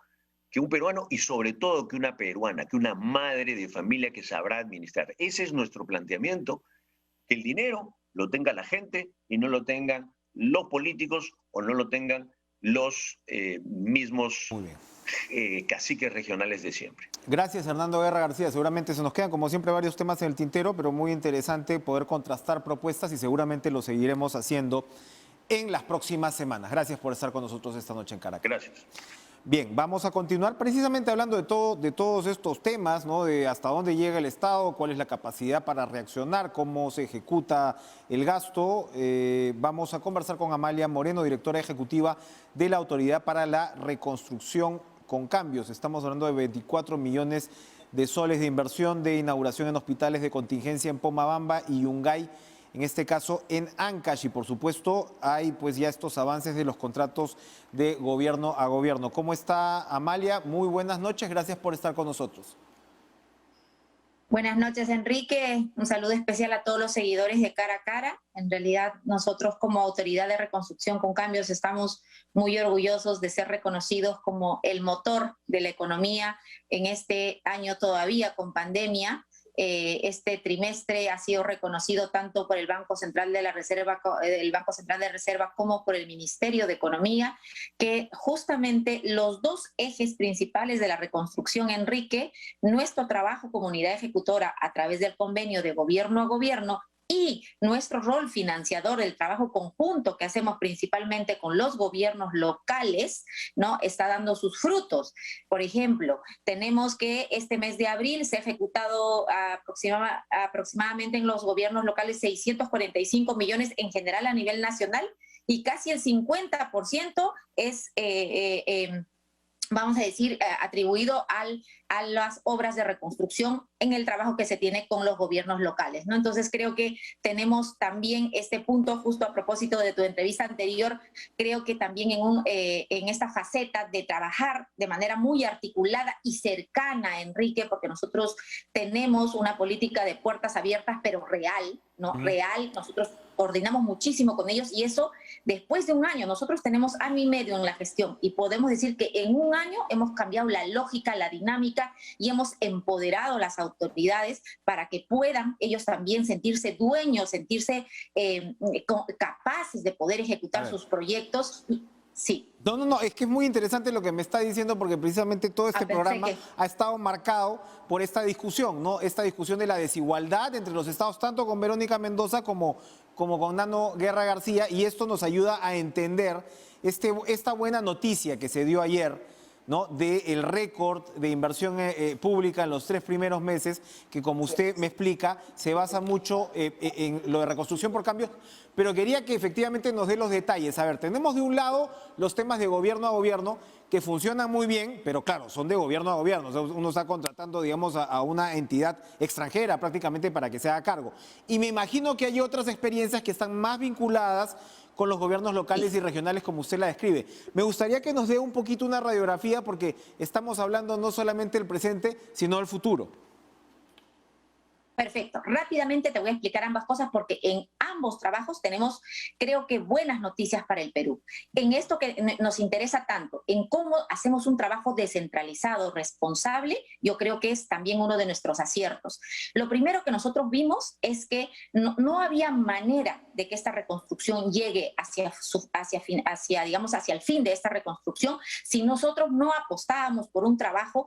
que un peruano y sobre todo que una peruana, que una madre de familia que sabrá administrar. Ese es nuestro planteamiento, que el dinero lo tenga la gente y no lo tengan los políticos o no lo tengan los mismos Muy bien. caciques regionales de siempre. Gracias, Hernando Guerra García. Seguramente se nos quedan, como siempre, varios temas en el tintero, pero muy interesante poder contrastar propuestas y seguramente lo seguiremos haciendo en las próximas semanas. Gracias por estar con nosotros esta noche en Caracas. Gracias. Bien, vamos a continuar precisamente hablando de todos estos temas, ¿no? De hasta dónde llega el Estado, cuál es la capacidad para reaccionar, cómo se ejecuta el gasto. Vamos a conversar con Amalia Moreno, directora ejecutiva de la Autoridad para la Reconstrucción con Cambios. Estamos hablando de 24 millones de soles de inversión de inauguración en hospitales de contingencia en Pomabamba y Yungay, en este caso en Ancash, y por supuesto hay pues ya estos avances de los contratos de gobierno a gobierno. ¿Cómo está, Amalia? Muy buenas noches, gracias por estar con nosotros. Buenas noches, Enrique. Un saludo especial a todos los seguidores de Cara a Cara. En realidad, nosotros como Autoridad de Reconstrucción con Cambios estamos muy orgullosos de ser reconocidos como el motor de la economía en este año todavía con pandemia. Este trimestre ha sido reconocido tanto por el Banco Central de Reserva como por el Ministerio de Economía, que justamente los dos ejes principales de la reconstrucción, Enrique, nuestro trabajo como unidad ejecutora a través del convenio de gobierno a gobierno y nuestro rol financiador, el trabajo conjunto que hacemos principalmente con los gobiernos locales, ¿no?, está dando sus frutos. Por ejemplo, tenemos que este mes de abril se ha ejecutado aproximadamente en los gobiernos locales 645 millones en general a nivel nacional y casi el 50% es vamos a decir, atribuido a las obras de reconstrucción en el trabajo que se tiene con los gobiernos locales, ¿no? Entonces creo que tenemos también este punto, justo a propósito de tu entrevista anterior, creo que también en esta faceta de trabajar de manera muy articulada y cercana, Enrique, porque nosotros tenemos una política de puertas abiertas, pero real, ¿no? Real, nosotros coordinamos muchísimo con ellos y eso después de un año, nosotros tenemos año y medio en la gestión y podemos decir que en un año hemos cambiado la lógica, la dinámica y hemos empoderado a las autoridades para que puedan ellos también sentirse dueños, sentirse capaces de poder ejecutar sus proyectos. Sí. No, es que es muy interesante lo que me está diciendo porque precisamente todo este programa ha estado marcado por esta discusión, ¿no? Esta discusión de la desigualdad entre los estados, tanto con Verónica Mendoza como con Hernando Guerra García, y esto nos ayuda a entender esta buena noticia que se dio ayer, ¿no?, del récord de inversión pública en los 3 primeros meses, que como usted me explica, se basa mucho en lo de reconstrucción por cambios, pero quería que efectivamente nos dé los detalles. A ver, tenemos de un lado los temas de gobierno a gobierno que funcionan muy bien, pero claro, son de gobierno a gobierno. O sea, uno está contratando, digamos, a una entidad extranjera prácticamente para que se haga cargo. Y me imagino que hay otras experiencias que están más vinculadas con los gobiernos locales y regionales como usted la describe. Me gustaría que nos dé un poquito una radiografía porque estamos hablando no solamente del presente, sino del futuro. Perfecto. Rápidamente te voy a explicar ambas cosas porque en ambos trabajos tenemos, creo que, buenas noticias para el Perú. En esto que nos interesa tanto, en cómo hacemos un trabajo descentralizado, responsable, yo creo que es también uno de nuestros aciertos. Lo primero que nosotros vimos es que no había manera de que esta reconstrucción llegue hacia el fin de esta reconstrucción si nosotros no apostábamos por un trabajo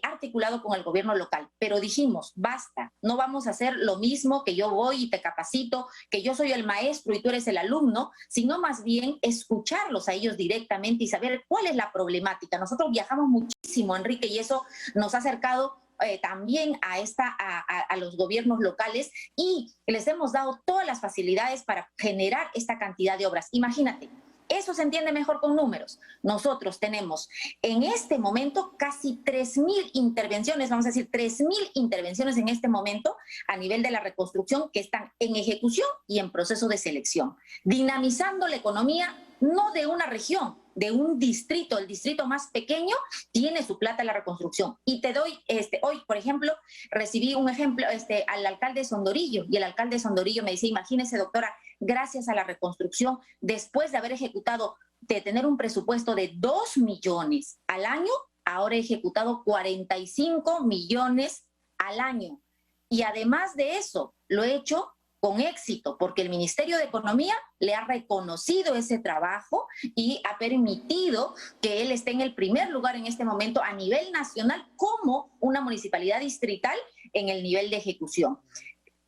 articulado con el gobierno local, pero dijimos, basta, no vamos a hacer lo mismo que yo voy y te capacito, que yo soy el maestro y tú eres el alumno, sino más bien escucharlos a ellos directamente y saber cuál es la problemática. Nosotros viajamos muchísimo, Enrique, y eso nos ha acercado también a los gobiernos locales y les hemos dado todas las facilidades para generar esta cantidad de obras. Imagínate. Eso se entiende mejor con números. Nosotros tenemos en este momento casi 3.000 intervenciones, vamos a decir 3.000 intervenciones en este momento a nivel de la reconstrucción que están en ejecución y en proceso de selección, dinamizando la economía no de una región, de un distrito. El distrito más pequeño tiene su plata en la reconstrucción. Y te doy, hoy, por ejemplo, recibí un ejemplo al alcalde de Sondorillo, y el alcalde de Sondorillo me dice, imagínese, doctora, gracias a la reconstrucción, después de haber ejecutado, de tener un presupuesto de 2 millones al año, ahora he ejecutado 45 millones al año. Y además de eso, lo he hecho con éxito, porque el Ministerio de Economía le ha reconocido ese trabajo y ha permitido que él esté en el primer lugar en este momento a nivel nacional como una municipalidad distrital en el nivel de ejecución.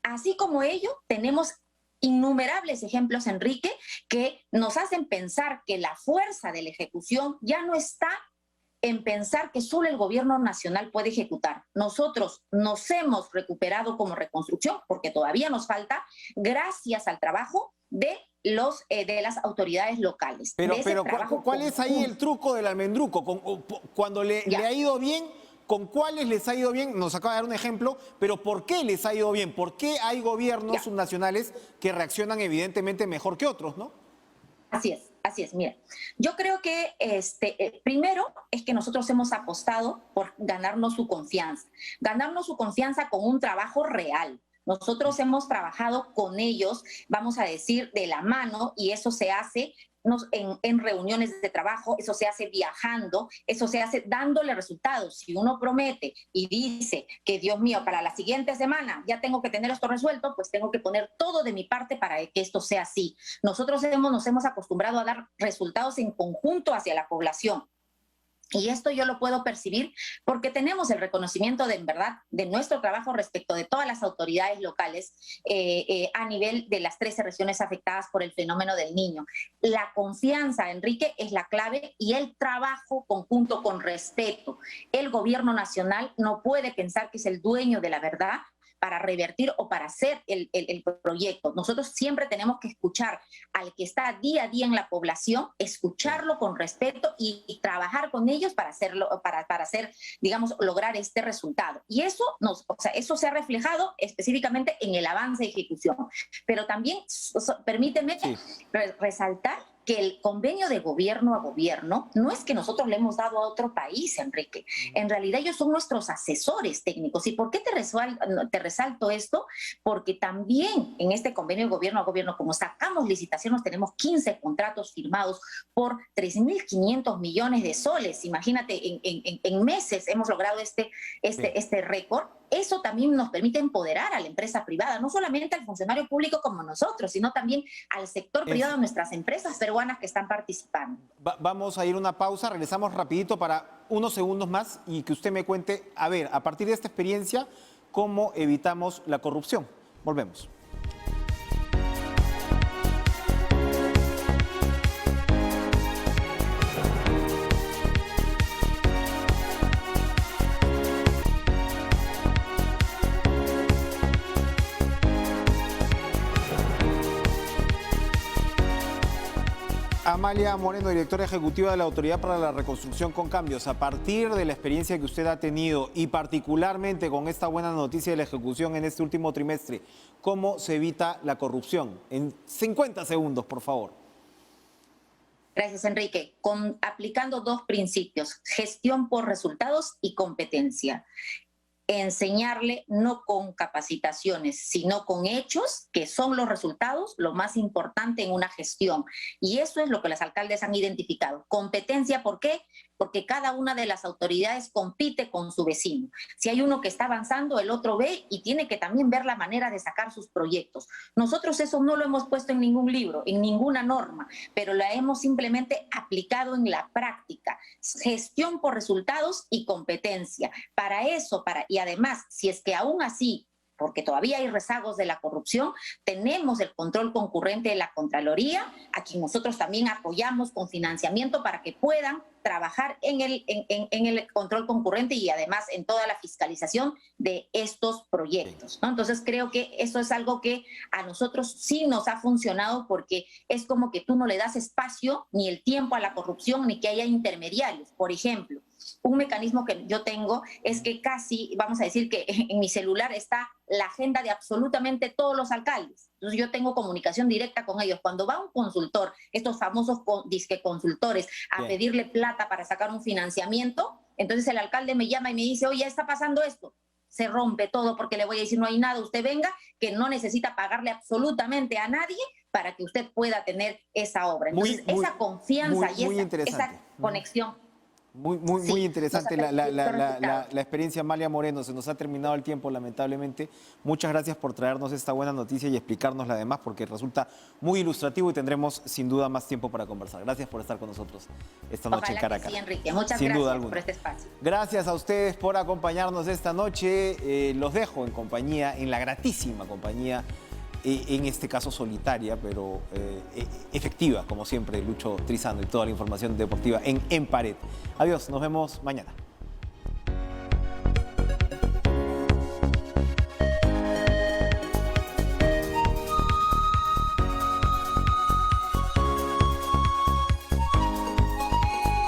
Así como ello, tenemos innumerables ejemplos, Enrique, que nos hacen pensar que la fuerza de la ejecución ya no está en pensar que solo el gobierno nacional puede ejecutar. Nosotros nos hemos recuperado como reconstrucción, porque todavía nos falta, gracias al trabajo de las autoridades locales. Pero ¿cuál es ahí el truco del almendruco? Cuando le ha ido bien, ¿con cuáles les ha ido bien? Nos acaba de dar un ejemplo, pero ¿por qué les ha ido bien? ¿Por qué hay gobiernos subnacionales que reaccionan evidentemente mejor que otros, no? Así es. Mira, yo creo que primero es que nosotros hemos apostado por ganarnos su confianza con un trabajo real. Nosotros hemos trabajado con ellos, vamos a decir, de la mano, y eso se hace en reuniones de trabajo, eso se hace viajando, eso se hace dándole resultados. Si uno promete y dice que, Dios mío, para la siguiente semana ya tengo que tener esto resuelto, pues tengo que poner todo de mi parte para que esto sea así. Nosotros nos hemos acostumbrado a dar resultados en conjunto hacia la población. Y esto yo lo puedo percibir porque tenemos el reconocimiento en verdad de nuestro trabajo respecto de todas las autoridades locales a nivel de las 13 regiones afectadas por el fenómeno del Niño. La confianza, Enrique, es la clave, y el trabajo conjunto con respeto. El gobierno nacional no puede pensar que es el dueño de la verdad para revertir o para hacer el proyecto. Nosotros siempre tenemos que escuchar al que está día a día en la población, escucharlo con respeto y trabajar con ellos para hacerlo, para hacer, digamos, lograr este resultado. Y eso eso se ha reflejado específicamente en el avance de ejecución. Pero también, permíteme resaltar que el convenio de gobierno a gobierno no es que nosotros le hemos dado a otro país, Enrique. En realidad ellos son nuestros asesores técnicos. ¿Y por qué te resalto esto? Porque también en este convenio de gobierno a gobierno, como sacamos licitaciones, tenemos 15 contratos firmados por 3.500 millones de soles. Imagínate, en meses hemos logrado este récord. Eso también nos permite empoderar a la empresa privada, no solamente al funcionario público como nosotros, sino también al sector privado de nuestras empresas peruanas que están participando. Vamos a ir a una pausa, regresamos rapidito para unos segundos más y que usted me cuente, a ver, a partir de esta experiencia, ¿cómo evitamos la corrupción? Volvemos. Amalia Moreno, directora ejecutiva de la Autoridad para la Reconstrucción con Cambios. A partir de la experiencia que usted ha tenido y particularmente con esta buena noticia de la ejecución en este último trimestre, ¿cómo se evita la corrupción? En 50 segundos, por favor. Gracias, Enrique. Aplicando dos principios: gestión por resultados y competencia. Enseñarle no con capacitaciones, sino con hechos, que son los resultados, lo más importante en una gestión. Y eso es lo que los alcaldes han identificado. Competencia, ¿por qué? Porque cada una de las autoridades compite con su vecino. Si hay uno que está avanzando, el otro ve y tiene que también ver la manera de sacar sus proyectos. Nosotros eso no lo hemos puesto en ningún libro, en ninguna norma, pero la hemos simplemente aplicado en la práctica. Gestión por resultados y competencia. Para eso, y además, si es que aún así, porque todavía hay rezagos de la corrupción, tenemos el control concurrente de la Contraloría, a quien nosotros también apoyamos con financiamiento para que puedan trabajar en el control concurrente y además en toda la fiscalización de estos proyectos, ¿no? Entonces creo que eso es algo que a nosotros sí nos ha funcionado, porque es como que tú no le das espacio ni el tiempo a la corrupción ni que haya intermediarios. Por ejemplo, un mecanismo que yo tengo es que casi, vamos a decir que en mi celular está la agenda de absolutamente todos los alcaldes. Entonces yo tengo comunicación directa con ellos. Cuando va un consultor, estos famosos disque consultores, a pedirle plata para sacar un financiamiento, entonces el alcalde me llama y me dice: oye, está pasando esto. Se rompe todo, porque le voy a decir: no hay nada, usted venga, que no necesita pagarle absolutamente a nadie para que usted pueda tener esa obra. Entonces esa confianza y esa conexión. Muy interesante nos ha permitido la experiencia. Amalia Moreno, se nos ha terminado el tiempo, lamentablemente. Muchas gracias por traernos esta buena noticia y explicárnosla además, porque resulta muy ilustrativo y tendremos sin duda más tiempo para conversar. Gracias por estar con nosotros esta noche en Caracas. Sí, Enrique. Muchas sin gracias duda alguna por este espacio. Gracias a ustedes por acompañarnos esta noche. Los dejo en compañía, en la gratísima compañía, en este caso solitaria, pero efectiva, como siempre, Lucho Trizano y toda la información deportiva en Pared. Adiós, nos vemos mañana.